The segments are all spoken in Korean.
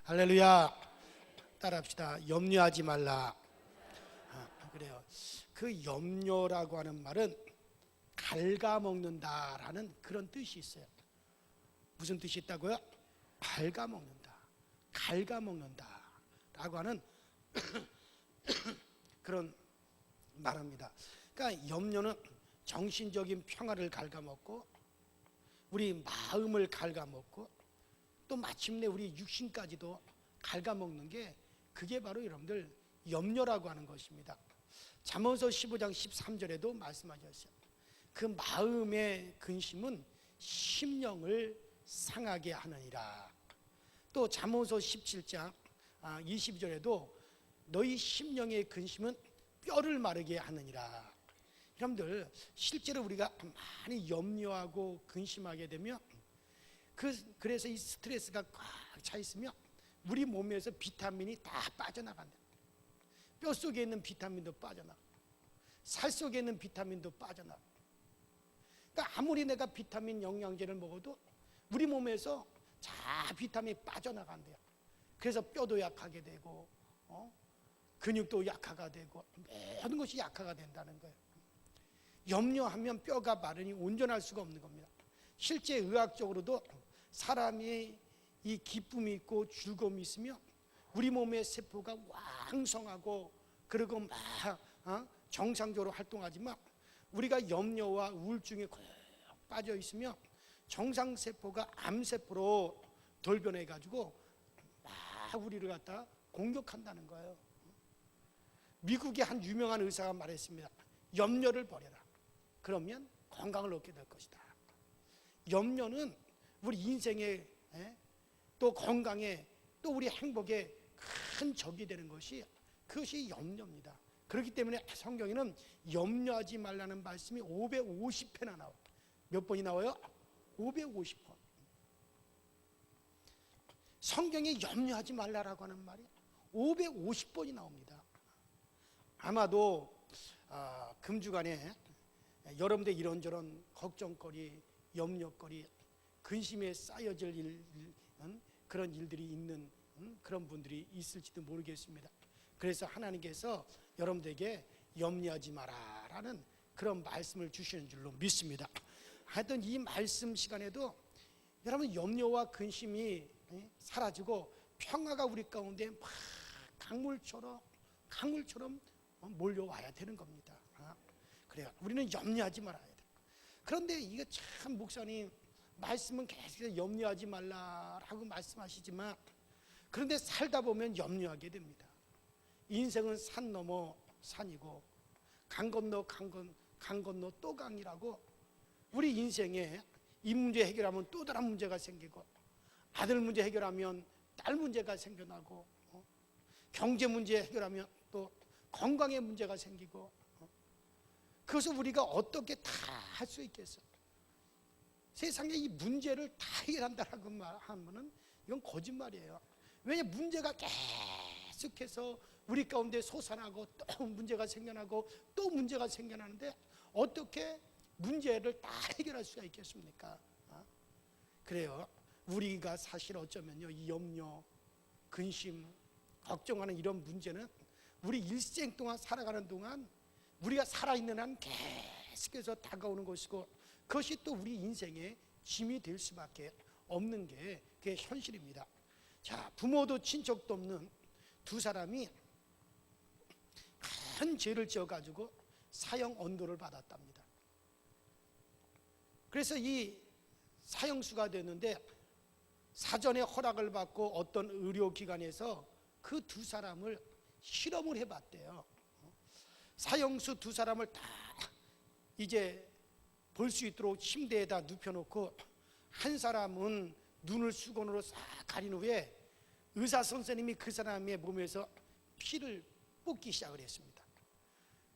할렐루야. 따라합시다. 염려하지 말라. 그래요. 그 염려라고 하는 말은 갉아먹는다라는 그런 뜻이 있어요. 무슨 뜻이 있다고요? 갉아먹는다, 갉아먹는다라고 하는 그런 말입니다. 그러니까 염려는 정신적인 평화를 갉아먹고 우리 마음을 갉아먹고 또 마침내 우리 육신까지도 갉아먹는 게 그게 바로 여러분들 염려라고 하는 것입니다. 잠언서 15장 13절에도 말씀하셨어요. 그 마음의 근심은 심령을 상하게 하느니라. 또 잠언서 17장 22절에도 너희 심령의 근심은 뼈를 마르게 하느니라. 여러분들 실제로 우리가 많이 염려하고 근심하게 되면 그래서 이 스트레스가 꽉 차 있으면 우리 몸에서 비타민이 다 빠져나간다. 뼈 속에 있는 비타민도 빠져나가, 살 속에 있는 비타민도 빠져나가. 그러니까 아무리 내가 비타민 영양제를 먹어도 우리 몸에서 다 비타민이 빠져나간대요. 그래서 뼈도 약하게 되고 근육도 약화가 되고 모든 것이 약화가 된다는 거예요. 염려하면 뼈가 마르니 온전할 수가 없는 겁니다. 실제 의학적으로도 사람이 이 기쁨이 있고 즐거움이 있으면 우리 몸의 세포가 왕성하고 그리고 막 정상적으로 활동하지만 우리가 염려와 우울증에 꼭 빠져 있으면 정상세포가 암세포로 돌변해 가지고 막 우리를 갖다 공격한다는 거예요. 미국의 한 유명한 의사가 말했습니다. 염려를 버려라. 그러면 건강을 얻게 될 것이다. 염려는 우리 인생에 또 건강에 또 우리 행복에 큰 적이 되는 것이 그것이 염려입니다. 그렇기 때문에 성경에는 염려하지 말라는 말씀이 550회나 나와요. 몇 번이 나와요? 550번. 성경에 염려하지 말라라고 하는 말이 550번이 나옵니다. 아마도 금주간에 여러분들 이런저런 걱정거리, 염려거리, 근심에 쌓여질 그런 일들이 있는 그런 분들이 있을지도 모르겠습니다. 그래서 하나님께서 여러분들에게 염려하지 마라라는 그런 말씀을 주시는 줄로 믿습니다. 하여튼 이 말씀 시간에도 여러분 염려와 근심이 사라지고 평화가 우리 가운데 막 강물처럼 몰려와야 되는 겁니다. 그래요. 우리는 염려하지 말아야 돼. 그런데 이게 참 목사님 말씀은 계속 염려하지 말라라고 말씀하시지만 그런데 살다 보면 염려하게 됩니다. 인생은 산 넘어 산이고 강 건너 강 건너 또 강이라고 우리 인생에 이 문제 해결하면 또 다른 문제가 생기고 아들 문제 해결하면 딸 문제가 생겨나고 경제 문제 해결하면 또 건강의 문제가 생기고 그것을 우리가 어떻게 다 할 수 있겠어? 세상에 이 문제를 다 해결한다라고 말하면은 이건 거짓말이에요. 왜냐 문제가 계속해서 우리 가운데 솟아나고 또 문제가 생겨나고 또 문제가 생겨나는데 어떻게 문제를 다 해결할 수가 있겠습니까? 그래요. 우리가 사실 어쩌면요 이 염려, 근심, 걱정하는 이런 문제는 우리 일생 동안 살아가는 동안 우리가 살아있는 한 계속해서 다가오는 것이고 그것이 또 우리 인생의 짐이 될 수밖에 없는 게 그게 현실입니다. 자, 부모도 친척도 없는 두 사람이 큰 죄를 지어가지고 사형 언도를 받았답니다. 그래서 이 사형수가 됐는데 사전에 허락을 받고 어떤 의료기관에서 그 두 사람을 실험을 해봤대요. 사형수 두 사람을 다 이제 볼 수 있도록 침대에다 눕혀놓고 한 사람은 눈을 수건으로 싹 가린 후에 의사 선생님이 그 사람의 몸에서 피를 뽑기 시작을 했습니다.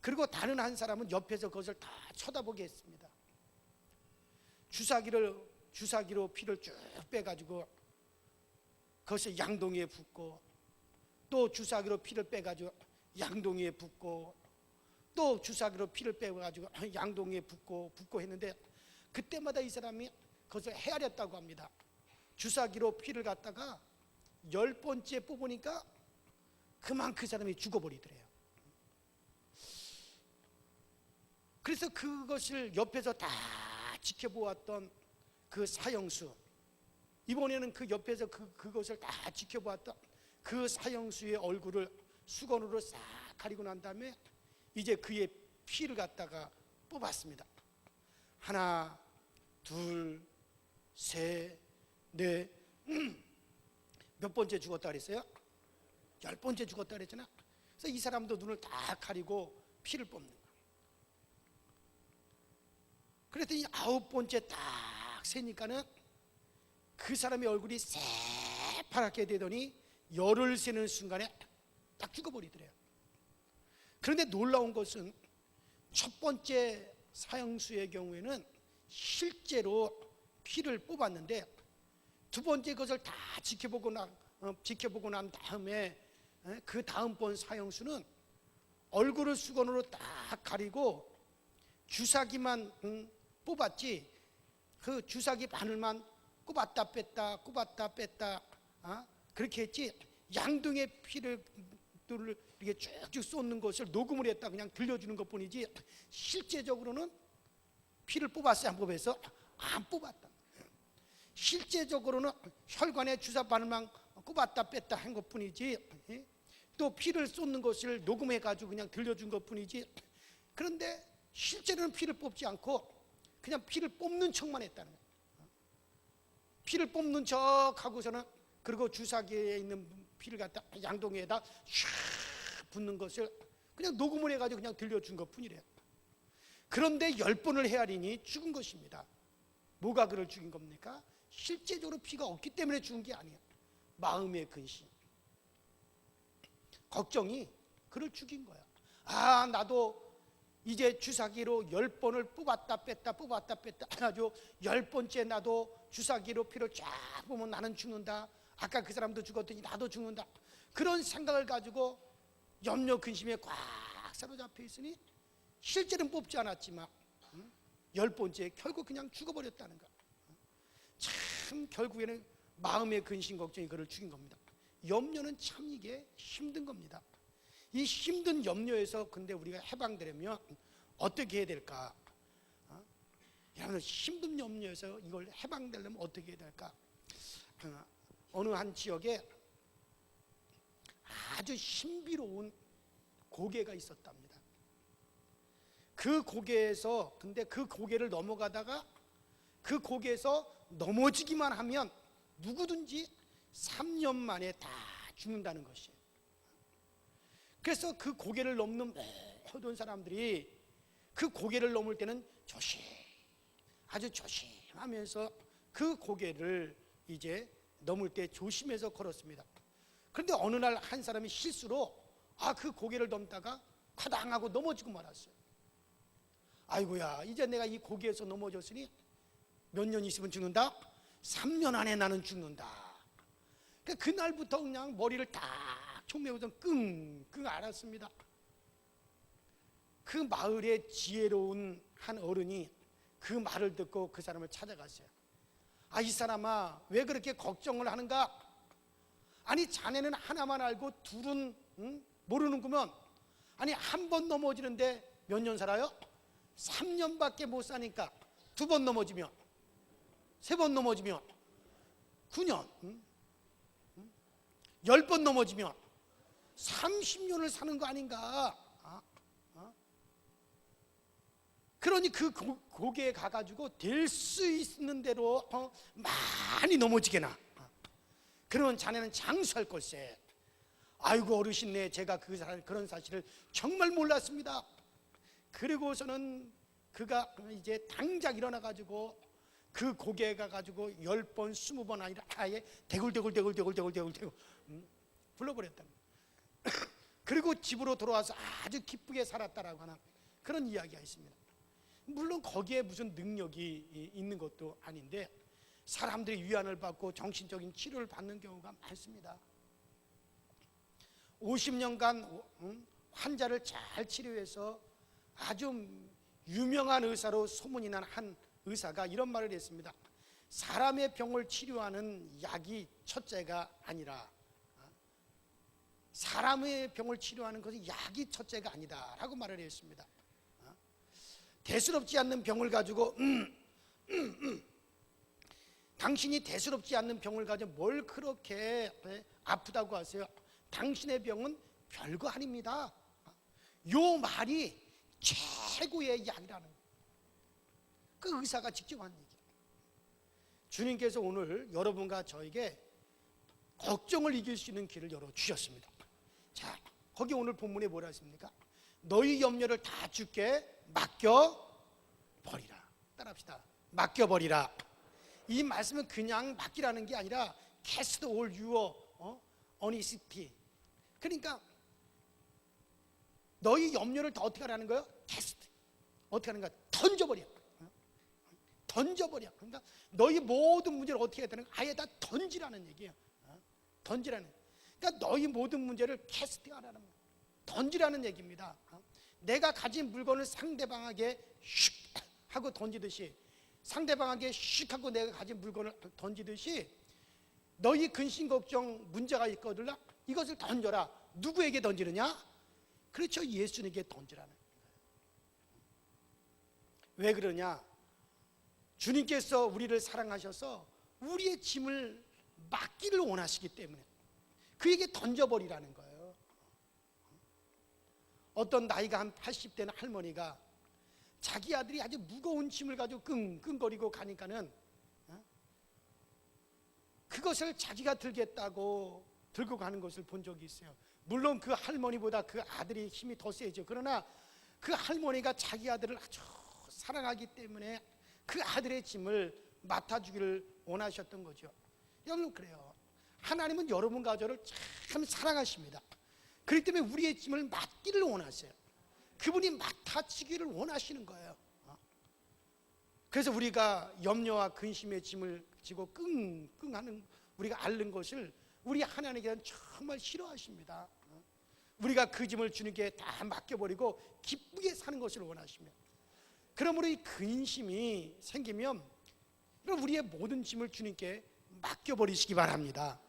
그리고 다른 한 사람은 옆에서 그것을 다 쳐다보게 했습니다. 주사기로 피를 쭉 빼가지고 그것을 양동이에 붓고 또 주사기로 피를 빼가지고 양동이에 붓고 또 주사기로 피를 빼가지고 양동이에 붓고 했는데 그때마다 이 사람이 그것을 헤아렸다고 합니다. 주사기로 피를 갖다가 10번째 뽑으니까 그만 그 사람이 죽어버리더래요. 그래서 그것을 옆에서 다 지켜보았던 그 사형수, 이번에는 그 옆에서 그것을 다 지켜보았던 그 사형수의 얼굴을 수건으로 싹 가리고 난 다음에 이제 그의 피를 갖다가 뽑았습니다. 하나, 둘, 셋, 넷, 몇 번째 죽었다 그랬어요? 10번째 죽었다 그랬잖아. 그래서 이 사람도 눈을 다 가리고 피를 뽑는 거야. 그랬더니 9번째 딱 세니까는 그 사람의 얼굴이 새파랗게 되더니 열을 세는 순간에 딱 죽어버리더래요. 그런데 놀라운 것은 첫 번째 사형수의 경우에는 실제로 피를 뽑았는데 두 번째 것을 다 지켜보고 난 다음에 그 다음번 사형수는 얼굴을 수건으로 딱 가리고 주사기만 뽑았지, 그 주사기 바늘만 꼽았다 뺐다 그렇게 했지, 양동의 피를 이렇게 쭉쭉 쏟는 것을 녹음을 했다 그냥 들려주는 것 뿐이지 실제적으로는 피를 뽑았어요, 안 뽑았어? 안 뽑았다. 실제적으로는 혈관에 주사 바늘만 꼽았다 뺐다 한 것 뿐이지, 또 피를 쏟는 것을 녹음해 가지고 그냥 들려준 것 뿐이지, 그런데 실제로는 피를 뽑지 않고 그냥 피를 뽑는 척만 했다는 거예요. 피를 뽑는 척 하고서는, 그리고 주사기에 있는 피를 갖다 양동이에다 샥 붓는 것을 그냥 녹음을 해가지고 그냥 들려준 것 뿐이래요. 그런데 10번을 헤아리니 죽은 것입니다. 뭐가 그를 죽인 겁니까? 실제적으로 피가 없기 때문에 죽은 게 아니에요. 마음의 근심, 걱정이 그를 죽인 거야. 아, 나도 이제 주사기로 10번을 뽑았다 뺐다 아주 10번째 나도 주사기로 피를 쫙 보면 나는 죽는다, 아까 그 사람도 죽었더니 나도 죽는다, 그런 생각을 가지고 염려 근심에 꽉 사로잡혀 있으니 실제는 뽑지 않았지만 10번째 결국 그냥 죽어버렸다는 거야. 참 결국에는 마음의 근심 걱정이 그를 죽인 겁니다. 염려는 참 이게 힘든 겁니다. 이 힘든 염려에서 근데 우리가 해방되려면 어떻게 해야 될까? 여러분들 힘든 염려에서 이걸 해방되려면 어떻게 해야 될까? 어느 한 지역에 아주 신비로운 고개가 있었답니다. 그 고개에서, 근데 그 고개를 넘어가다가 그 고개에서 넘어지기만 하면 누구든지 3년 만에 다 죽는다는 것이에요. 그래서 그 고개를 넘는 모든 사람들이 그 고개를 넘을 때는 아주 조심하면서 그 고개를 이제 넘을 때 조심해서 걸었습니다. 그런데 어느 날 한 사람이 실수로 그 고개를 넘다가 과당하고 넘어지고 말았어요. 아이고야, 이제 내가 이 고개에서 넘어졌으니 몇 년 있으면 죽는다? 3년 안에 나는 죽는다. 그날부터 그냥 머리를 딱 총매고서 끙끙 앓았습니다. 그 마을에 지혜로운 한 어른이 그 말을 듣고 그 사람을 찾아갔어요. 이 사람아, 왜 그렇게 걱정을 하는가? 아니, 자네는 하나만 알고 둘은 모르는구먼. 아니, 한 번 넘어지는데 몇 년 살아요? 3년밖에 못 사니까 2번 넘어지면, 3번 넘어지면 9년, 10번 넘어지면 30년을 사는 거 아닌가? 그러니 그 고개에 가가지고 될 수 있는 대로 많이 넘어지게나. 그러면 자네는 장수할 걸세. 아이고 어르신네, 제가 그런 사실을 정말 몰랐습니다. 그리고서는 그가 이제 당장 일어나가지고 그 고개에 가가지고 10번 20번 아니라 아예 대굴대굴 불러버렸다는 거예요. 그리고 집으로 돌아와서 아주 기쁘게 살았다라고 하는 그런 이야기가 있습니다. 물론 거기에 무슨 능력이 있는 것도 아닌데 사람들이 위안을 받고 정신적인 치료를 받는 경우가 많습니다. 50년간 환자를 잘 치료해서 아주 유명한 의사로 소문이 난 한 의사가 이런 말을 했습니다. 사람의 병을 치료하는 약이 첫째가 아니라 사람의 병을 치료하는 것은 약이 첫째가 아니다라고 말을 했습니다. 대수롭지 않는 병을 가지고 당신이 대수롭지 않는 병을 가지고 뭘 그렇게 아프다고 하세요? 당신의 병은 별거 아닙니다. 요 말이 최고의 약이라는 거예요. 그 의사가 직접 한 얘기예요. 주님께서 오늘 여러분과 저에게 걱정을 이길 수 있는 길을 열어주셨습니다. 자, 거기 오늘 본문에 뭐라 했습니까? 너희 염려를 다 주께 맡겨버리라. 따라합시다. 맡겨버리라. 이 말씀은 그냥 맡기라는 게 아니라 cast all your anxiety. 그러니까 너희 염려를 다 어떻게 하라는 거예요? cast. 어떻게 하는 거야? 던져버려. 던져버려. 그러니까 너희 모든 문제를 어떻게 해야 되는 거야? 아예 다 던지라는 얘기예요. 던지라는. 그러니까 너희 모든 문제를 캐스팅하라는 거예요. 던지라는 얘기입니다. 내가 가진 물건을 상대방에게 슉 하고 던지듯이, 상대방에게 슉 하고 내가 가진 물건을 던지듯이 너희 근심 걱정 문제가 있거든, 이것을 던져라. 누구에게 던지느냐? 그렇죠, 예수님께 던지라는 거예요. 왜 그러냐? 주님께서 우리를 사랑하셔서 우리의 짐을 맡기를 원하시기 때문에 그에게 던져버리라는 거예요. 어떤 나이가 한 80대는 할머니가 자기 아들이 아주 무거운 짐을 가지고 끙끙거리고 가니까는 그것을 자기가 들겠다고 들고 가는 것을 본 적이 있어요. 물론 그 할머니보다 그 아들이 힘이 더 세죠. 그러나 그 할머니가 자기 아들을 아주 사랑하기 때문에 그 아들의 짐을 맡아주기를 원하셨던 거죠. 여러분, 그래요. 하나님은 여러분과 저를 참 사랑하십니다. 그렇기 때문에 우리의 짐을 맡기를 원하세요. 그분이 맡아지기를 원하시는 거예요. 그래서 우리가 염려와 근심의 짐을 지고 끙끙하는, 우리가 앓는 것을 우리 하나님께서는 정말 싫어하십니다. 우리가 그 짐을 주님께 다 맡겨버리고 기쁘게 사는 것을 원하시며, 그러므로 이 근심이 생기면 우리의 모든 짐을 주님께 맡겨버리시기 바랍니다.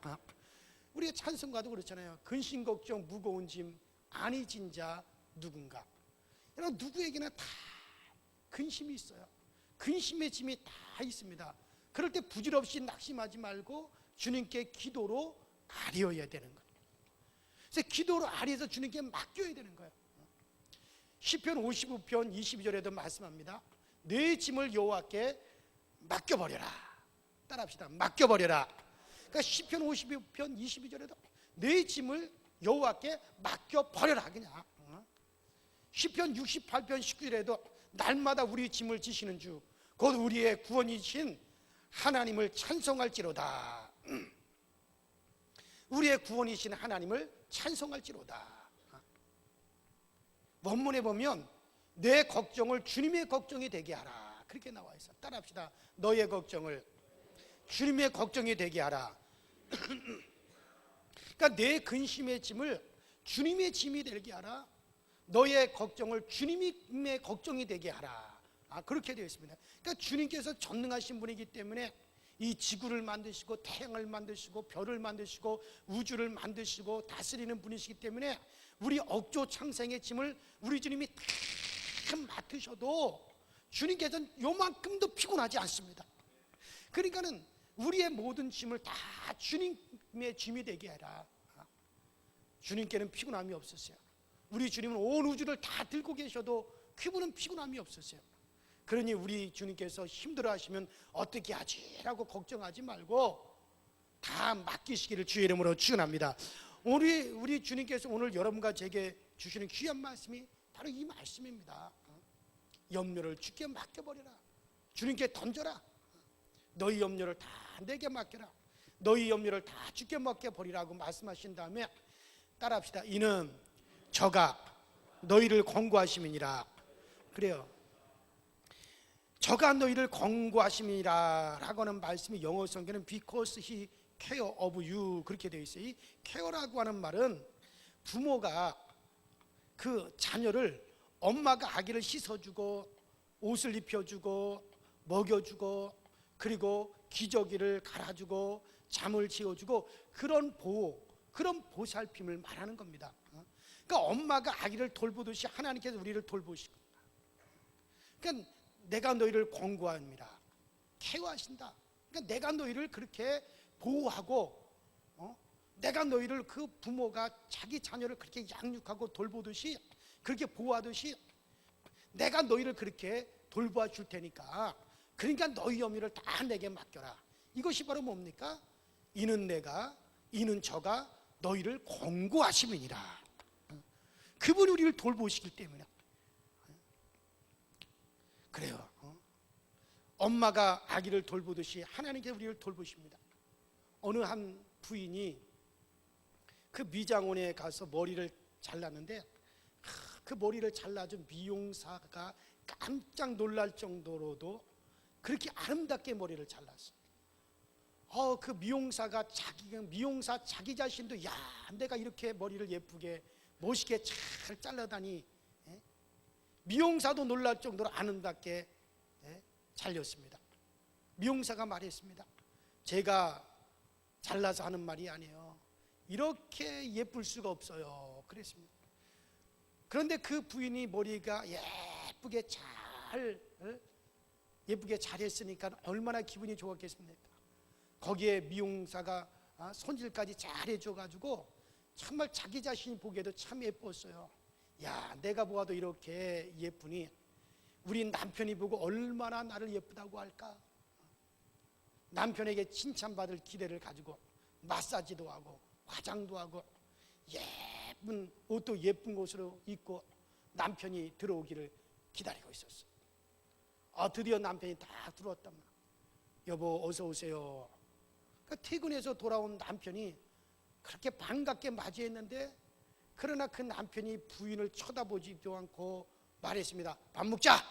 우리가 찬송가도 그렇잖아요. 근심 걱정 무거운 짐 아니 진자 누군가. 여러분, 누구에게나 다 근심이 있어요. 근심의 짐이 다 있습니다. 그럴 때 부질없이 낙심하지 말고 주님께 기도로 아뢰어야 되는 거예요. 그래서 기도로 아뢰어서 주님께 맡겨야 되는 거예요. 시편 55편 22절에도 말씀합니다. 내 짐을 여호와께 맡겨버려라. 따라합시다. 맡겨버려라. 그러니까 시편 55편 22절에도 내 짐을 여호와께 맡겨버려라. 그냥 시편 68편 19절에도 날마다 우리 짐을 지시는 주 곧 우리의 구원이신 하나님을 찬송할지로다. 우리의 구원이신 하나님을 찬송할지로다. 원문에 보면 내 걱정을 주님의 걱정이 되게 하라, 그렇게 나와 있어. 따라합시다. 너의 걱정을 주님의 걱정이 되게 하라. 그러니까 내 근심의 짐을 주님의 짐이 되게 하라. 너의 걱정을 주님의 걱정이 되게 하라. 그렇게 되어 있습니다. 그러니까 주님께서 전능하신 분이기 때문에 이 지구를 만드시고 태양을 만드시고 별을 만드시고 우주를 만드시고 다스리는 분이시기 때문에 우리 억조 창생의 짐을 우리 주님이 다 맡으셔도 주님께서는 요만큼도 피곤하지 않습니다. 그러니까는 우리의 모든 짐을 다 주님의 짐이 되게 해라. 주님께는 피곤함이 없으세요. 우리 주님은 온 우주를 다 들고 계셔도 그분은 피곤함이 없으세요. 그러니 우리 주님께서 힘들어 하시면 어떻게 하지? 라고 걱정하지 말고 다 맡기시기를 주의 이름으로 축원합니다. 우리 주님께서 오늘 여러분과 제게 주시는 귀한 말씀이 바로 이 말씀입니다. 염려를 주께 맡겨버려라. 주님께 던져라. 너희 염려를 다 내게 맡겨라. 너희 염려를 다 주께 맡겨버리라고 말씀하신 다음에 따라합시다. 이는 저가 너희를 권고하심이니라. 그래요. 저가 너희를 권고하심이라 라고 하는 말씀이 영어 성경에는 because he care of you 그렇게 되어 있어요. 이 care라고 하는 말은 부모가 그 자녀를, 엄마가 아기를 씻어주고 옷을 입혀주고 먹여주고 그리고 기저귀를 갈아주고 잠을 지어주고 그런 보호, 그런 보살핌을 말하는 겁니다. 그러니까 엄마가 아기를 돌보듯이 하나님께서 우리를 돌보시고, 그러니까 내가 너희를 권고합니다. 케어하신다. 그러니까 내가 너희를 그렇게 보호하고, 내가 너희를 그 부모가 자기 자녀를 그렇게 양육하고 돌보듯이, 그렇게 보호하듯이 내가 너희를 그렇게 돌보아 줄 테니까, 그러니까 너희 염려를 다 내게 맡겨라. 이것이 바로 뭡니까? 이는 내가, 이는 저가 너희를 권고하심이니라. 그분이 우리를 돌보시기 때문에 그래요. 엄마가 아기를 돌보듯이 하나님께서 우리를 돌보십니다. 어느 한 부인이 그 미장원에 가서 머리를 잘랐는데, 그 머리를 잘라준 미용사가 깜짝 놀랄 정도로도 그렇게 아름답게 머리를 잘랐어. 그 미용사가 미용사 자기 자신도, 야, 내가 이렇게 머리를 예쁘게 멋있게 잘 잘라다니. 미용사도 놀랄 정도로 아름답게 잘렸습니다. 미용사가 말했습니다. 제가 잘라서 하는 말이 아니에요. 이렇게 예쁠 수가 없어요. 그랬습니다. 그런데 그 부인이 머리가 예쁘게 잘했으니까 얼마나 기분이 좋았겠습니까? 거기에 미용사가 손질까지 잘해줘가지고 정말 자기 자신이 보기에도 참 예뻤어요. 야, 내가 보아도 이렇게 예쁘니 우리 남편이 보고 얼마나 나를 예쁘다고 할까? 남편에게 칭찬받을 기대를 가지고 마사지도 하고 화장도 하고 예쁜 옷도 예쁜 곳으로 입고 남편이 들어오기를 기다리고 있었어. 드디어 남편이 딱 들어왔단 말이야. 여보, 어서 오세요. 그러니까 퇴근해서 돌아온 남편이 그렇게 반갑게 맞이했는데, 그러나 그 남편이 부인을 쳐다보지도 않고 말했습니다. 밥 먹자.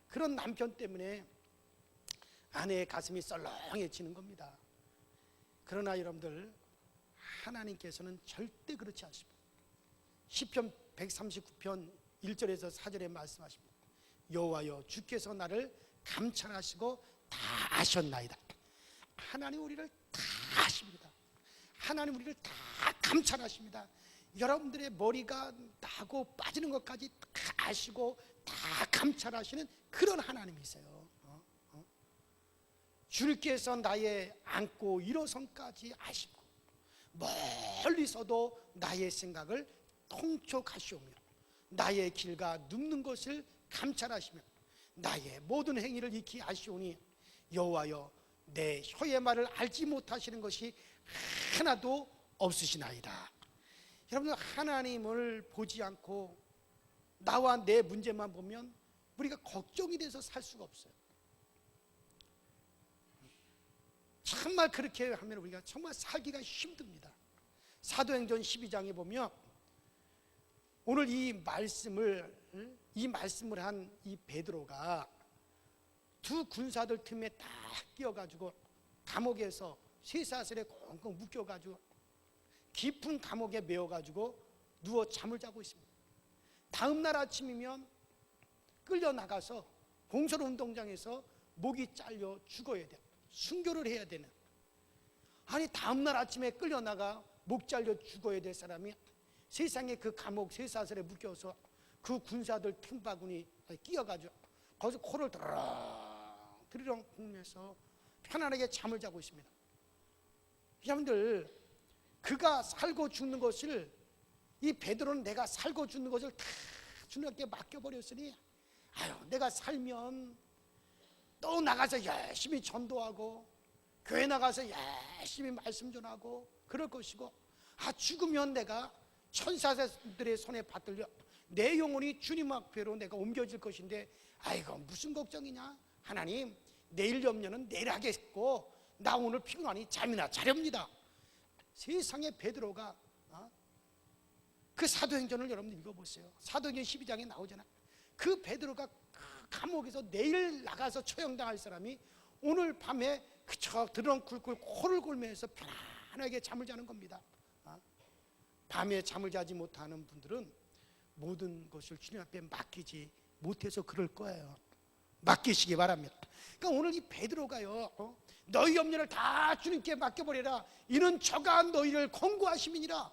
그런 남편 때문에 아내의 가슴이 썰렁해지는 겁니다. 그러나 여러분들, 하나님께서는 절대 그렇지 않습니다. 시편 139편 1절에서 4절에 말씀하십니다. 여호와여, 주께서 나를 감찰하시고 다 아셨나이다. 하나님 우리를 다 아십니다. 하나님 우리를 다 감찰하십니다. 여러분들의 머리가 나고 빠지는 것까지 다 아시고 다 감찰하시는 그런 하나님이세요. 주께서 나의 앉고 일어선까지 아시고 멀리서도 나의 생각을 통촉하시오며 나의 길과 눕는 것을 감찰하시며 나의 모든 행위를 익히 아시오니 여호와여, 내 혀의 말을 알지 못하시는 것이 하나도 없으시나이다. 여러분들, 하나님을 보지 않고 나와 내 문제만 보면 우리가 걱정이 돼서 살 수가 없어요. 정말 그렇게 하면 우리가 정말 살기가 힘듭니다. 사도행전 12장에 보면 오늘 이 말씀을 한 이 베드로가 두 군사들 틈에 딱 끼어가지고 감옥에서 쇠사슬에 꽁꽁 묶여가지고 깊은 감옥에 메어가지고 누워 잠을 자고 있습니다. 다음 날 아침이면 끌려나가서 공설운동장에서 목이 잘려 죽어야 돼요. 순교를 해야 되는. 아니, 다음 날 아침에 끌려나가 목 잘려 죽어야 될 사람이 세상에 그 감옥 쇠사슬에 묶여서 그 군사들 틈바구니 끼어가지고 거기서 코를 드르렁 굴면서 편안하게 잠을 자고 있습니다. 여러분들, 그가 살고 죽는 것을, 이 베드로는 내가 살고 죽는 것을 다 주님께 맡겨버렸으니, 내가 살면 또 나가서 열심히 전도하고 교회 나가서 열심히 말씀 전하고 그럴 것이고, 죽으면 내가 천사들의 손에 받들려 내 영혼이 주님 앞에로 내가 옮겨질 것인데, 아이고 무슨 걱정이냐, 하나님 내일 염려는 내일 하겠고 나 오늘 피곤하니 잠이나 자렵니다. 세상에 베드로가 그 사도행전을 여러분 읽어보세요. 사도행전 12장에 나오잖아. 그 베드로가 감옥에서 내일 나가서 처형당할 사람이 오늘 밤에 그저 드렁굴굴 코를 골면서 편안하게 잠을 자는 겁니다. 밤에 잠을 자지 못하는 분들은 모든 것을 주님 앞에 맡기지 못해서 그럴 거예요. 맡기시기 바랍니다. 그러니까 오늘 이 베드로가요, 너희 염려를 다 주님께 맡겨버려라. 이는 저가 너희를 권고하심이니라.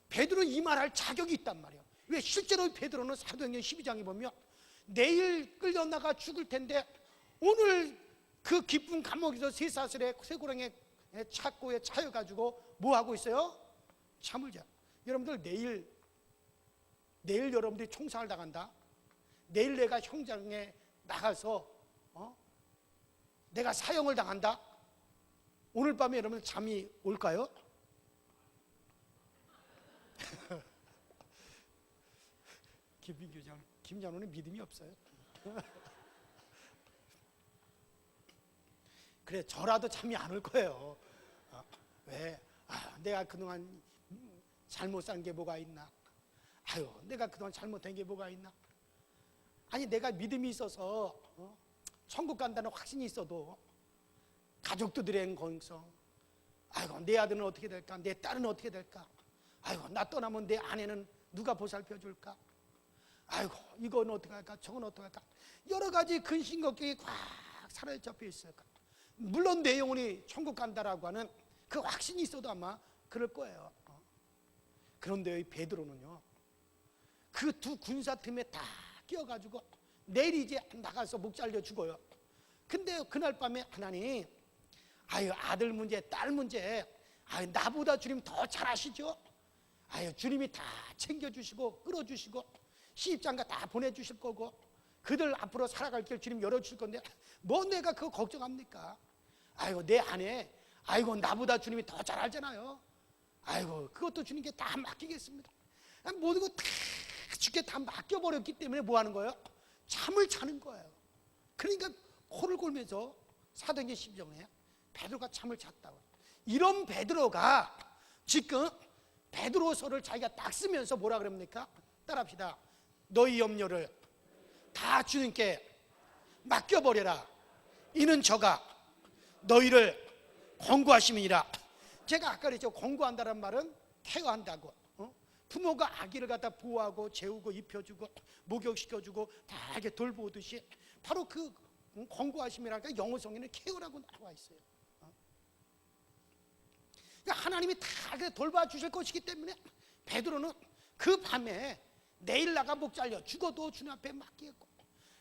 베드로는 이 말할 자격이 있단 말이에요. 왜? 실제로 베드로는 사도행전 12장에 보면 내일 끌려나가 죽을 텐데 오늘 그 깊은 감옥에서 쇠사슬에 쇠고랑에 착고에 차여가지고 뭐 하고 있어요? 잠을 자. 여러분들 내일 여러분들이 총살을 당한다. 내일 내가 형장에 나가서 내가 사형을 당한다. 오늘 밤에 여러분 잠이 올까요? 김장로는 믿음이 없어요. 그래, 저라도 잠이 안 올 거예요. 왜? 내가 그동안 잘못 산 게 뭐가 있나? 내가 그동안 잘못한 게 뭐가 있나? 아니, 내가 믿음이 있어서 천국 간다는 확신이 있어도 가족들의 건성, 내 아들은 어떻게 될까? 내 딸은 어떻게 될까? 나 떠나면 내 아내는 누가 보살펴 줄까? 이건 어떻게 할까? 저건 어떻게 할까? 여러 가지 근심 걱정이 꽉 사로잡혀 있어요. 물론 내 영혼이 천국 간다라고 하는 그 확신이 있어도 아마 그럴 거예요. 그런데 이 베드로는요, 그 두 군사 틈에 다 끼어가지고 내일 이제 나가서 목 잘려 죽어요. 근데 그날 밤에 하나님, 아들 문제, 딸 문제, 나보다 주님 더 잘 아시죠? 주님이 다 챙겨주시고 끌어주시고 시집장가 다 보내주실 거고 그들 앞으로 살아갈 길 주님 열어주실 건데 뭐 내가 그거 걱정합니까? 내 아내, 나보다 주님이 더 잘 알잖아요. 그것도 주님께 다 맡기겠습니다. 모든 거 다 주께 다 맡겨버렸기 때문에 뭐 하는 거예요? 잠을 자는 거예요. 그러니까 코를 골면서 사도행전 12장에 베드로가 잠을 잤다고. 이런 베드로가 지금 베드로서를 자기가 딱 쓰면서 뭐라 그럽니까? 따라합시다. 너희 염려를 다 주님께 맡겨버려라. 이는 저가 너희를 권고하심이니라. 제가 아까 그랬죠. 권고한다는 말은 케어한다고. 부모가 아기를 갖다 보호하고 재우고 입혀주고 목욕시켜주고 다 이렇게 돌보듯이 바로 그 권고하심이랄까 영어성에는 케어라고 나와 있어요. 그러니까 하나님이 다 돌봐주실 것이기 때문에 베드로는 그 밤에 내일 나가 목 잘려 죽어도 주님 앞에 맡기겠고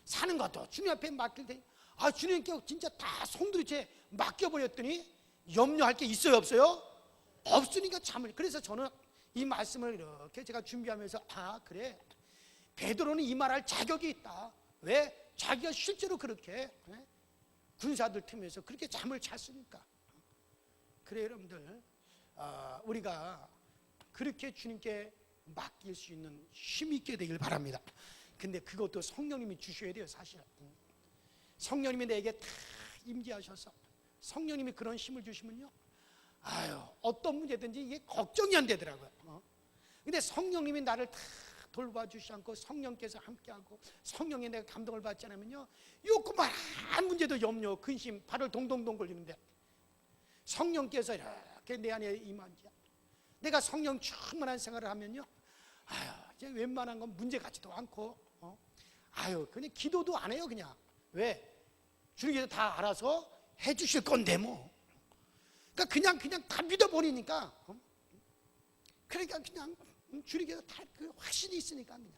사는 것도 주님 앞에 맡길 테니 주님께 진짜 다 송두리째 맡겨버렸더니 염려할 게 있어요 없어요? 없으니까 잠을. 그래서 저는 이 말씀을 이렇게 제가 준비하면서 그래, 베드로는 이 말할 자격이 있다. 왜? 자기가 실제로 그렇게 군사들 틈에서 그렇게 잠을 잤으니까. 그래 여러분들, 우리가 그렇게 주님께 맡길 수 있는 힘이 있게 되길 바랍니다. 근데 그것도 성령님이 주셔야 돼요. 사실 성령님이 내게 다 임재하셔서 성령님이 그런 힘을 주시면요, 어떤 문제든지 이게 걱정이 안 되더라고요. 근데 성령님이 나를 다 돌봐주시지 않고 성령께서 함께하고 성령의 내가 감동을 받지 않으면요, 요그만 문제도 염려, 근심, 발을 동동동 걸리는데 성령께서 이렇게 내 안에 임한지, 내가 성령 충만한 생활을 하면요, 이제 웬만한 건 문제 같지도 않고, 그냥 기도도 안 해요. 그냥. 왜? 주님께서 다 알아서 해주실 건데 뭐. 그러니까 그냥 다 믿어버리니까, 그러니까 그냥 주님께서 다 그 확신이 있으니까 그냥.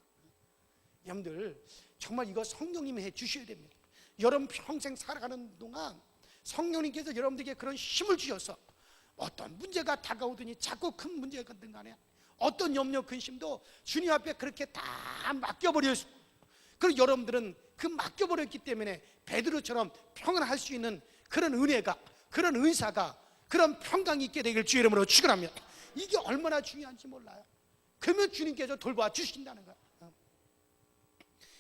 여러분들 정말 이거 성령님이 해주셔야 됩니다. 여러분 평생 살아가는 동안 성령님께서 여러분들에게 그런 힘을 주셔서 어떤 문제가 다가오더니 자꾸 큰 문제가든 간에 어떤 염려 근심도 주님 앞에 그렇게 다 맡겨버렸어요. 그리고 여러분들은 그 맡겨버렸기 때문에 베드로처럼 평안할 수 있는 그런 은혜가, 그런 은사가, 그런 평강이 있게 되길 주의 이름으로 축원합니다. 이게 얼마나 중요한지 몰라요. 그러면 주님께서 돌봐 주신다는 거예요.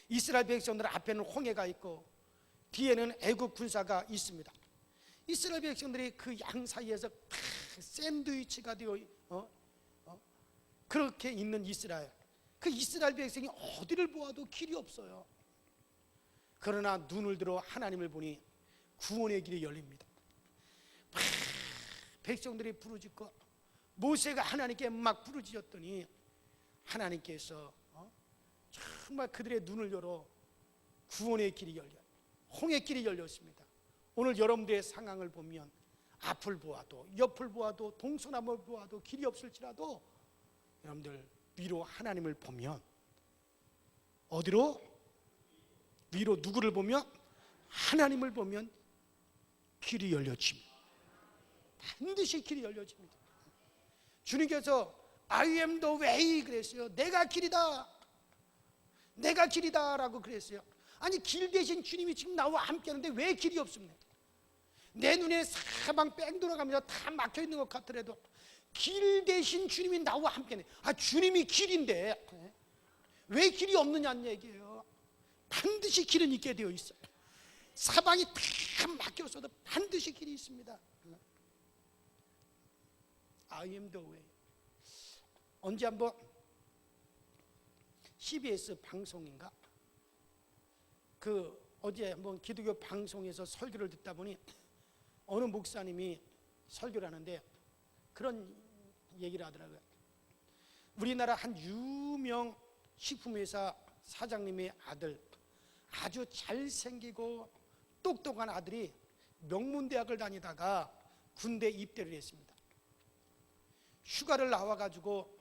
이스라엘 백성들 앞에는 홍해가 있고 뒤에는 애국 군사가 있습니다. 이스라엘 백성들이 그 양 사이에서 샌드위치가 되어 그렇게 있는 이스라엘, 그 이스라엘 백성이 어디를 보아도 길이 없어요. 그러나 눈을 들어 하나님을 보니 구원의 길이 열립니다. 백성들이 부르짖고 모세가 하나님께 막 부르짖었더니 하나님께서 정말 그들의 눈을 열어 구원의 길이 열려, 홍해 길이 열렸습니다. 오늘 여러분들의 상황을 보면 앞을 보아도 옆을 보아도 동서남을 보아도 길이 없을지라도 여러분들 위로 하나님을 보면, 어디로? 위로 누구를 보면? 하나님을 보면 길이 열려집니다. 반드시 길이 열려집니다. 주님께서 I am the way 그랬어요. 내가 길이다, 내가 길이다 라고 그랬어요. 아니, 길 대신 주님이 지금 나와 함께 하는데 왜 길이 없습니까? 내 눈에 사방 뺑 돌아가면서 다 막혀있는 것 같더라도 길 대신 주님이 나와 함께 하네. 아, 주님이 길인데 왜 길이 없느냐는 얘기예요. 반드시 길은 있게 되어 있어요. 사방이 다 막혔어도 반드시 길이 있습니다. I am the way. 언제 한번 CBS 방송인가? 어제 한번 기독교 방송에서 설교를 듣다 보니 어느 목사님이 설교를 하는데 그런 얘기를 하더라고요. 우리나라 한 유명 식품회사 사장님의 아들, 아주 잘생기고 똑똑한 아들이 명문대학을 다니다가 군대 입대를 했습니다. 휴가를 나와가지고,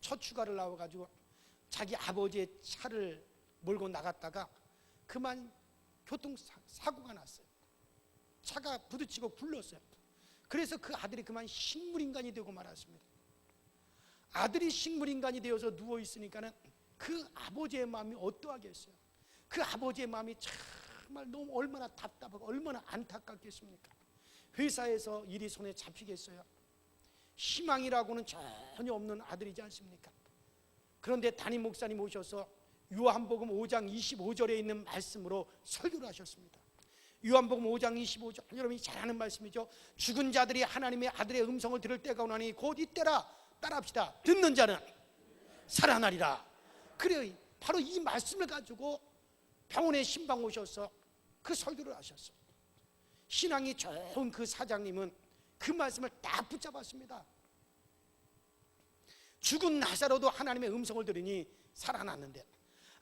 첫 휴가를 나와가지고 자기 아버지의 차를 몰고 나갔다가 그만 교통사고가 났어요. 차가 부딪히고 굴렀어요. 그래서 그 아들이 그만 식물인간이 되고 말았습니다. 아들이 식물인간이 되어서 누워있으니까는 그 아버지의 마음이 어떠하겠어요? 그 아버지의 마음이 정말 너무 얼마나 답답하고 얼마나 안타깝겠습니까? 회사에서 일이 손에 잡히겠어요? 희망이라고는 전혀 없는 아들이지 않습니까? 그런데 담임 목사님 오셔서 요한복음 5장 25절에 있는 말씀으로 설교를 하셨습니다. 요한복음 5장 25절, 여러분이 잘 아는 말씀이죠. 죽은 자들이 하나님의 아들의 음성을 들을 때가 오나니 곧 이때라. 따라합시다. 듣는 자는 살아나리라. 그래요. 바로 이 말씀을 가지고 병원에 신방 오셔서 그 설교를 하셨어요. 신앙이 좋은 그 사장님은 그 말씀을 딱 붙잡았습니다. 죽은 나사로도 하나님의 음성을 들으니 살아났는데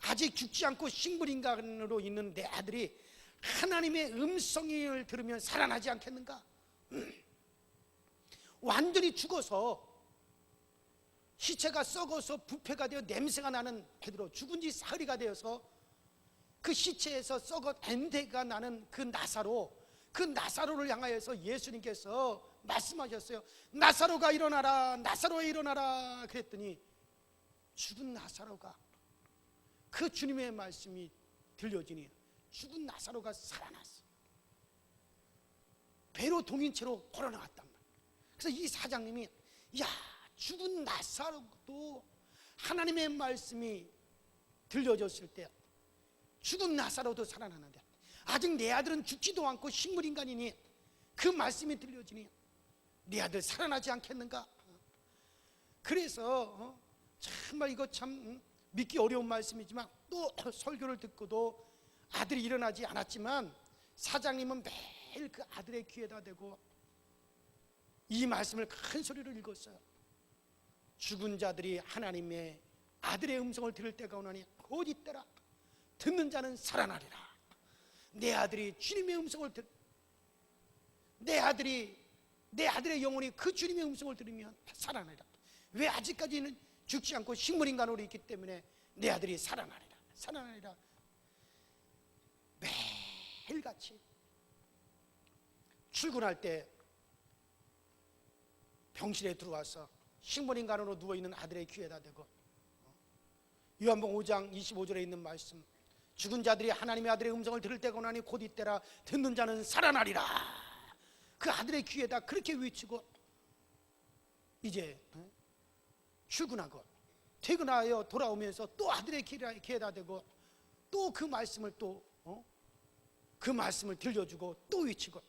아직 죽지 않고 식물인간으로 있는 내 아들이 하나님의 음성을 들으면 살아나지 않겠는가? 완전히 죽어서 시체가 썩어서 부패가 되어 냄새가 나는, 베드로 죽은 지 사흘이가 되어서 그 시체에서 썩어 냄새가 나는 그 나사로를 향하여서 예수님께서 말씀하셨어요. 나사로가 일어나라, 나사로가 일어나라 그랬더니 죽은 나사로가, 그 주님의 말씀이 들려지니 죽은 나사로가 살아났어. 배로 동인채로 걸어나왔단 말이에요. 그래서 이 사장님이, 야, 죽은 나사로도 하나님의 말씀이 들려졌을 때 죽은 나사로도 살아나는데 아직 내 아들은 죽지도 않고 식물인간이니 그 말씀이 들려지니 네 아들 살아나지 않겠는가? 그래서 정말 이거 참 믿기 어려운 말씀이지만 또 설교를 듣고도 아들이 일어나지 않았지만 사장님은 매일 그 아들의 귀에다 대고 이 말씀을 큰 소리로 읽었어요. 죽은 자들이 하나님의 아들의 음성을 들을 때가 오나니 곧 이때라. 듣는 자는 살아나리라. 내 아들이 주님의 음성을 내 아들의 영혼이 그 주님의 음성을 들으면 살아나리라. 왜? 아직까지는 죽지 않고 식물인간으로 있기 때문에 내 아들이 살아나리라. 매일같이 출근할 때 병실에 들어와서 식물인간으로 누워있는 아들의 귀에다 대고 요한복음 5장 25절에 있는 말씀, 죽은 자들이 하나님의 아들의 음성을 들을 때가 오나니 곧 이때라. 듣는 자는 살아나리라. 그 아들의 귀에다 그렇게 외치고 이제 출근하고 퇴근하여 돌아오면서 또 아들의 귀에다 대고 또 그 말씀을 그 말씀을 들려주고 또 외치고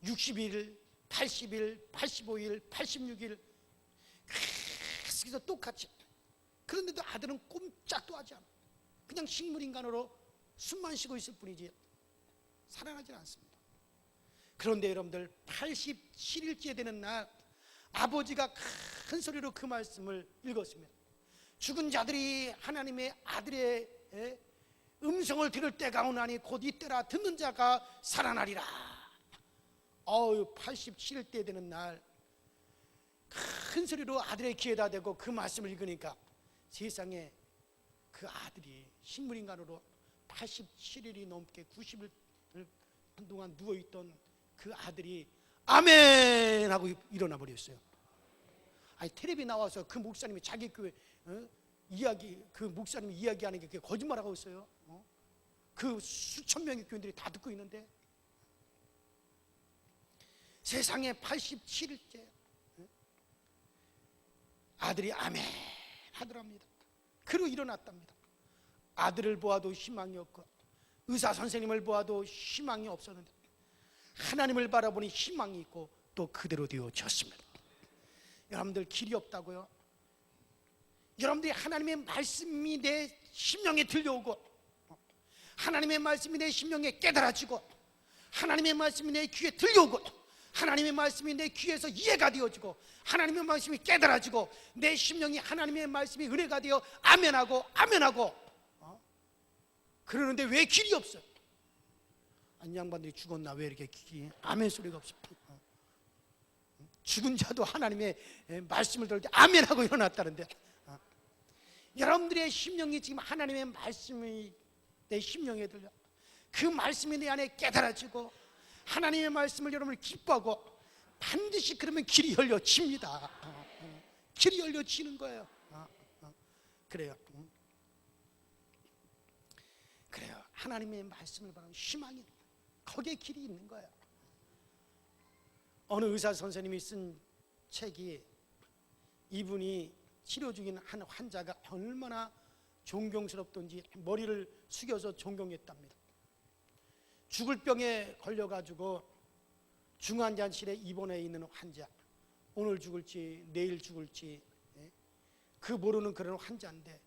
60일, 80일, 85일, 86일 계속해서 똑같이. 그런데도 아들은 꼼짝도 하지 않아. 그냥 식물인간으로 숨만 쉬고 있을 뿐이지 살아나지 않습니다. 그런데 여러분들 87일째 되는 날 아버지가 큰 소리로 그 말씀을 읽었습니다. 죽은 자들이 하나님의 아들의 음성을 들을 때가 오나니 곧 이때라 듣는 자가 살아나리라. 87일 되는 날 큰 소리로 아들의 귀에다 대고 그 말씀을 읽으니까 세상에 그 아들이 식물인간으로 87일이 넘게 90일 한동안 누워있던 그 아들이 아멘 하고 일어나 버렸어요. 아니 텔레비 나와서 그 목사님이 자기 교회 이야기, 그 목사님이 이야기하는 게 그게 거짓말하고 있어요. 그 수천 명의 교인들이 다 듣고 있는데 세상에 87일째 아들이 아멘 하더랍니다. 그리고 일어났답니다. 아들을 보아도 희망이 없고 의사 선생님을 보아도 희망이 없었는데 하나님을 바라보니 희망이 있고 또 그대로 되어졌습니다. 여러분들 길이 없다고요? 여러분들이 하나님의 말씀이 내 심령에 들려오고 하나님의 말씀이 내 심령에 깨달아지고 하나님의 말씀이 내 귀에 들려오고 하나님의 말씀이 내 귀에서 이해가 되어지고 하나님의 말씀이 깨달아지고 내 심령이 하나님의 말씀이 은혜가 되어 아멘하고 아멘하고 그러는데 왜 길이 없어요? 아니 양반들이 죽었나 왜 이렇게 아멘 소리가 없어? 죽은 자도 하나님의 말씀을 들을 때 아멘하고 일어났다는데 여러분들의 심령이 지금 하나님의 말씀이 내 심령에 들려 그 말씀이 내 안에 깨달아지고 하나님의 말씀을 여러분을 기뻐하고 반드시 그러면 길이 열려집니다. 길이 열려지는 거예요. 그래요. 그래요. 하나님의 말씀을 바라는 희망이 거기에 길이 있는 거예요. 어느 의사 선생님이 쓴 책이 이분이 치료 중인 한 환자가 얼마나 존경스럽던지 머리를 숙여서 존경했답니다. 죽을 병에 걸려가지고 중환자실에 입원해 있는 환자, 오늘 죽을지 내일 죽을지 그 모르는 그런 환자인데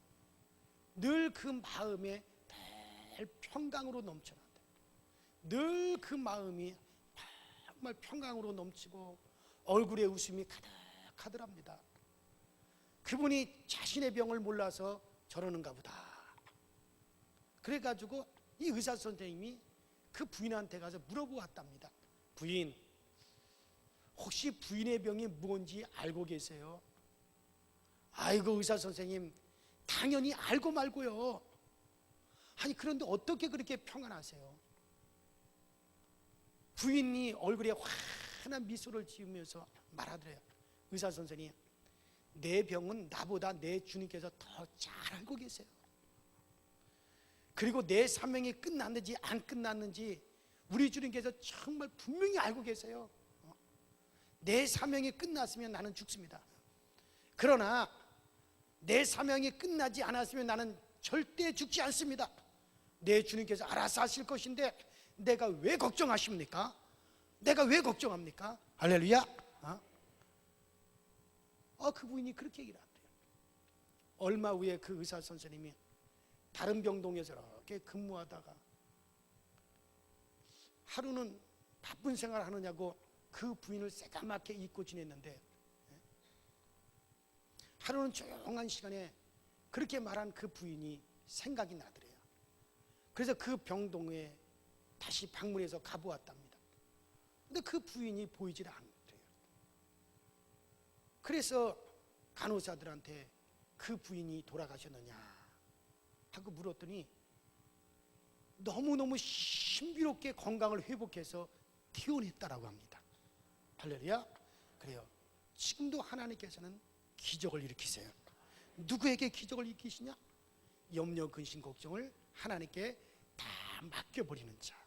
늘 그 마음에 늘 평강으로 넘쳐난다. 늘 그 마음이 정말 평강으로 넘치고 얼굴에 웃음이 가득하더랍니다. 그분이 자신의 병을 몰라서 저러는가 보다. 그래가지고 이 의사 선생님이 그 부인한테 가서 물어보았답니다. 부인, 혹시 부인의 병이 뭔지 알고 계세요? 아이고 의사 선생님, 당연히 알고 말고요. 아니 그런데 어떻게 그렇게 평안하세요? 부인이 얼굴에 환한 미소를 지으면서 말하더래요. 의사 선생님, 내 병은 나보다 내 주님께서 더 잘 알고 계세요. 그리고 내 사명이 끝났는지 안 끝났는지 우리 주님께서 정말 분명히 알고 계세요. 내 사명이 끝났으면 나는 죽습니다. 그러나 내 사명이 끝나지 않았으면 나는 절대 죽지 않습니다. 내 주님께서 알아서 하실 것인데 내가 왜 걱정하십니까? 내가 왜 걱정합니까? 할렐루야. 그 부인이 그렇게 얘기를 한대요. 얼마 후에 그 의사 선생님이 다른 병동에서 이렇게 근무하다가 하루는 바쁜 생활을 하느냐고 그 부인을 새까맣게 잊고 지냈는데 하루는 조용한 시간에 그렇게 말한 그 부인이 생각이 나더래요. 그래서 그 병동에 다시 방문해서 가보았답니다. 근데 그 부인이 보이질 않더래요. 그래서 간호사들한테 그 부인이 돌아가셨느냐 하고 물었더니 너무너무 신비롭게 건강을 회복해서 퇴원했다라고 합니다. 할렐루야. 그래요. 지금도 하나님께서는 기적을 일으키세요. 누구에게 기적을 일으키시냐? 염려, 근심, 걱정을 하나님께 다 맡겨버리는 자.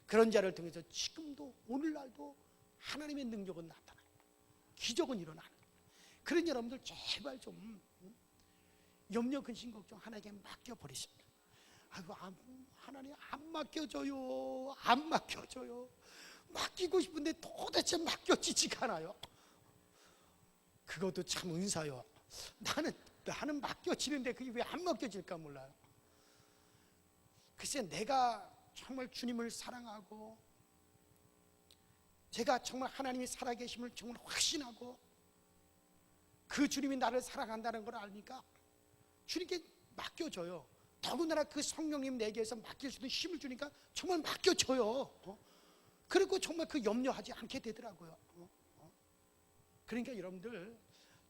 그런 자를 통해서 지금도 오늘날도 하나님의 능력은 나타나요. 기적은 일어나는. 그런 여러분들 제발 좀 염려, 근심, 걱정 하나님께 맡겨버리십니다. 아이고 하나님 안 맡겨줘요. 안 맡겨줘요. 맡기고 싶은데 도대체 맡겨지지가 않아요. 그것도 참 은사요. 나는 맡겨지는데 그게 왜 안 맡겨질까 몰라요. 글쎄 내가 정말 주님을 사랑하고 제가 정말 하나님이 살아계심을 정말 확신하고 그 주님이 나를 사랑한다는 걸 아니까 주님께 맡겨줘요. 더군다나 그 성령님 내게서 맡길 수 있는 힘을 주니까 정말 맡겨져요. 그리고 정말 그 염려하지 않게 되더라고요. 그러니까 여러분들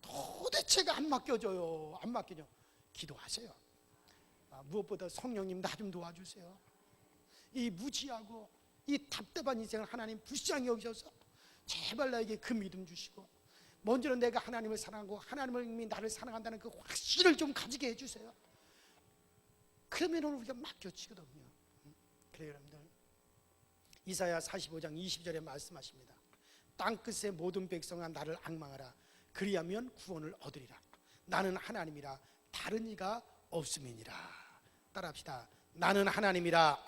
도대체가 안 맡겨져요. 안 맡겨져. 기도하세요. 무엇보다 성령님 나 좀 도와주세요. 이 무지하고 이 답답한 인생을 하나님 불쌍히 여기셔서 제발 나에게 그 믿음 주시고, 먼저는 내가 하나님을 사랑하고 하나님이 나를 사랑한다는 그 확신을 좀 가지게 해주세요. 그러면 우리가 맡겨지거든요. 그래요 여러분들, 이사야 45장 20절에 말씀하십니다. 땅끝의 모든 백성아 나를 앙망하라. 그리하면 구원을 얻으리라. 나는 하나님이라 다른 이가 없음이니라. 따라합시다. 나는 하나님이라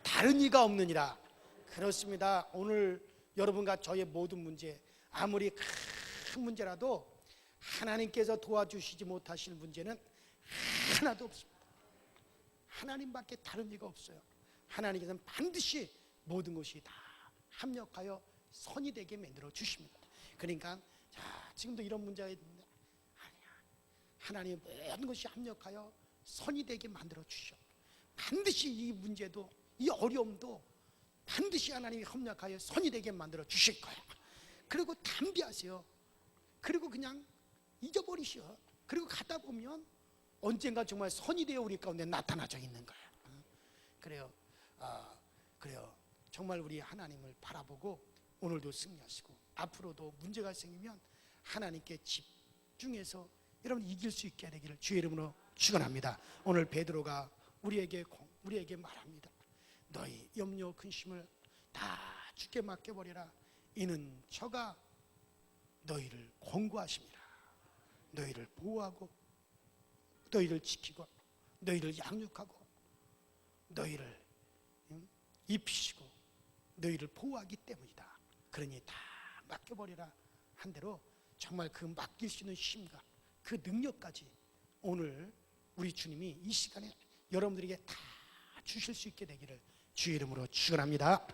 다른 이가 없느니라. 그렇습니다. 오늘 여러분과 저의 모든 문제, 아무리 큰 문제라도 하나님께서 도와주시지 못하실 문제는 하나도 없습니다. 하나님밖에 다른 이가 없어요. 하나님께서는 반드시 모든 것이 다 합력하여 선이 되게 만들어 주십니다. 그러니까 지금도 이런 문제가 있는데 하나님 모든 것이 합력하여 선이 되게 만들어 주셔. 반드시 이 문제도 이 어려움도 반드시 하나님이 협력하여 선이 되게 만들어 주실 거야. 그리고 담비하세요. 그리고 그냥 잊어버리셔. 그리고 가다 보면 언젠가 정말 선이 되어 우리 가운데 나타나져 있는 거야. 그래요. 그래요. 정말 우리 하나님을 바라보고 오늘도 승리하시고, 앞으로도 문제가 생기면 하나님께 집중해서 여러분 이길 수 있게 되기를 주의 이름으로 축원합니다. 오늘 베드로가 우리에게 말합니다. 너희 염려 근심을 다 주께 맡겨버리라. 이는 저가 너희를 권고하십니다. 너희를 보호하고 너희를 지키고 너희를 양육하고 너희를 입히시고 너희를 보호하기 때문이다. 그러니 다 맡겨버리라 한 대로 정말 그 맡길 수 있는 힘과 그 능력까지 오늘 우리 주님이 이 시간에 여러분들에게 다 주실 수 있게 되기를 주의 이름으로 축원합니다.